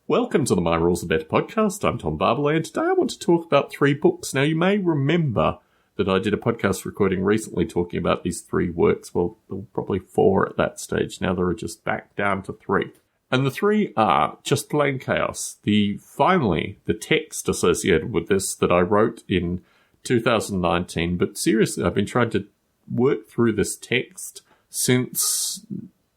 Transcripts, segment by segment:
Welcome to the My Rules Are Better podcast. I'm Tom Barbalet, and today I want to talk about 3 books. Now, you may remember that I did a podcast recording recently talking about these 3 works. Well, there were probably 4 at that stage. Now they're just back down to 3. And the 3 are Just Plain Chaos, the text associated with this that I wrote in 2019. But seriously, I've been trying to work through this text since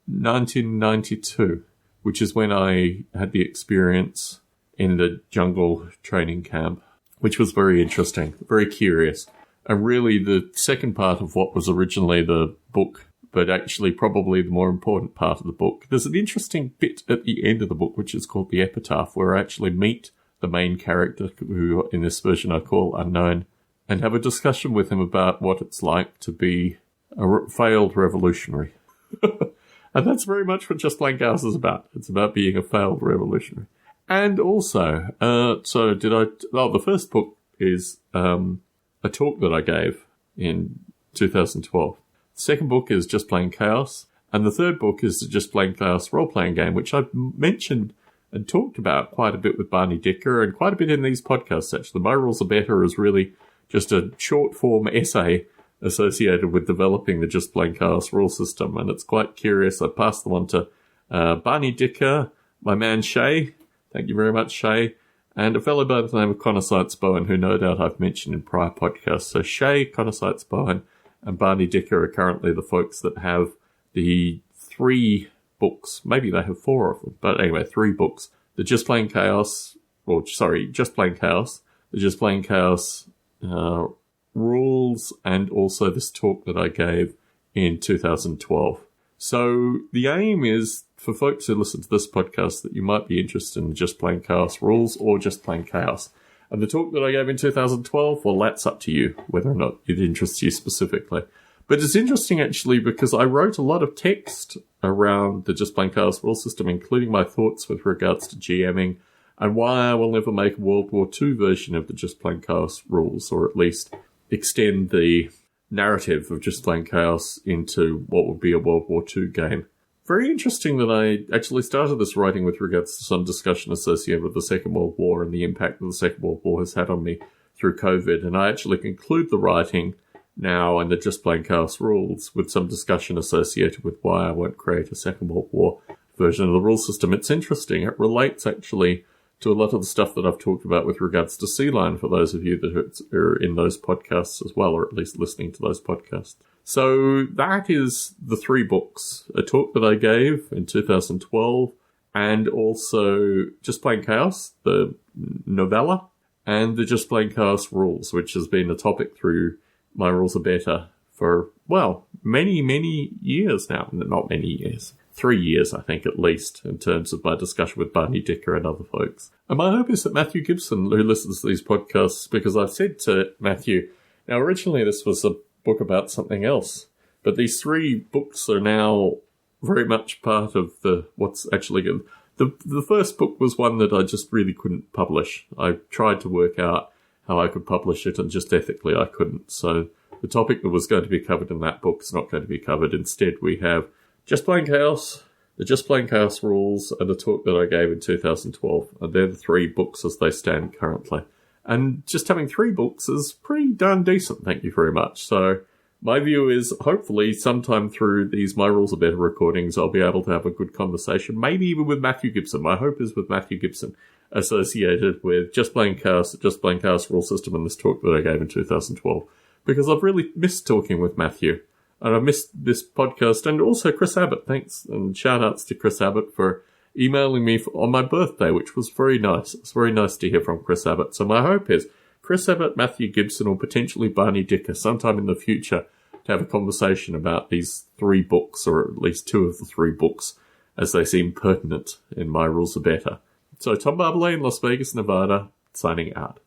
1992. Which is when I had the experience in the jungle training camp, which was very interesting, very curious. And really the second part of what was originally the book, but actually probably the more important part of the book. There's an interesting bit at the end of the book, which is called the epitaph, where I actually meet the main character, who in this version I call Unknown, and have a discussion with him about what it's like to be a failed revolutionary. And that's very much what Just Plain Chaos is about. It's about being a failed revolutionary. And also, the first book is a talk that I gave in 2012. The second book is Just Plain Chaos. And the third book is the Just Plain Chaos role-playing game, which I've mentioned and talked about quite a bit with Barney Dicker and quite a bit in these podcasts, actually. My Rules Are Better is really just a short-form essay associated with developing the Just Plain Chaos rule system, and it's quite curious. I passed them on to Barney Dicker, my man Shay, thank you very much, Shay, and a fellow by the name of Connor Seitz Bowen, who no doubt I've mentioned in prior podcasts. So Shay, Connor Seitz Bowen, and Barney Dicker are currently the folks that have the 3 books. Maybe they have 4 of them, but anyway, 3 books. The Just Plain Chaos, the Just Plain Chaos rules, and also this talk that I gave in 2012. So the aim is for folks who listen to this podcast that you might be interested in Just Plain Chaos rules or Just Plain Chaos. And the talk that I gave in 2012, well, that's up to you, whether or not it interests you specifically. But it's interesting, actually, because I wrote a lot of text around the Just Plain Chaos rule system, including my thoughts with regards to GMing and why I will never make a World War II version of the Just Plain Chaos rules, or at least extend the narrative of Just Plain Chaos into what would be a World War II game. Very interesting that I actually started this writing with regards to some discussion associated with the Second World War and the impact that the Second World War has had on me through COVID. And I actually conclude the writing now and the Just Plain Chaos rules with some discussion associated with why I won't create a Second World War version of the rule system. It's interesting. It relates actually to a lot of the stuff that I've talked about with regards to Sea Lion, for those of you that are in those podcasts as well, or at least listening to those podcasts. So that is the 3 books. A talk that I gave in 2012, and also Just Plain Chaos, the novella, and the Just Plain Chaos rules, which has been a topic through My Rules Are Better for, well, many, many years now. Not many years. 3 years, I think, at least, in terms of my discussion with Barney Dicker and other folks. And my hope is that Matthew Gibson, who listens to these podcasts, because I've said to Matthew, now originally this was a book about something else, but these 3 books are now very much part of what's actually good. The first book was one that I just really couldn't publish. I tried to work out how I could publish it, and just ethically I couldn't. So the topic that was going to be covered in that book is not going to be covered. Instead, we have Just Plain Chaos, the Just Plain Chaos rules, and the talk that I gave in 2012. And they're the 3 books as they stand currently. And just having 3 books is pretty darn decent, thank you very much. So my view is, hopefully, sometime through these My Rules Are Better recordings, I'll be able to have a good conversation, maybe even with Matthew Gibson. My hope is with Matthew Gibson, associated with Just Plain Chaos, the Just Plain Chaos rule system, and this talk that I gave in 2012. Because I've really missed talking with Matthew. And I missed this podcast, and also Chris Abbott. Thanks, and shout-outs to Chris Abbott for emailing me on my birthday, which was very nice. It's very nice to hear from Chris Abbott. So my hope is Chris Abbott, Matthew Gibson, or potentially Barney Dicker sometime in the future to have a conversation about these 3 books, or at least 2 of the 3 books, as they seem pertinent in My Rules Are Better. So Tom Barbalet in Las Vegas, Nevada, signing out.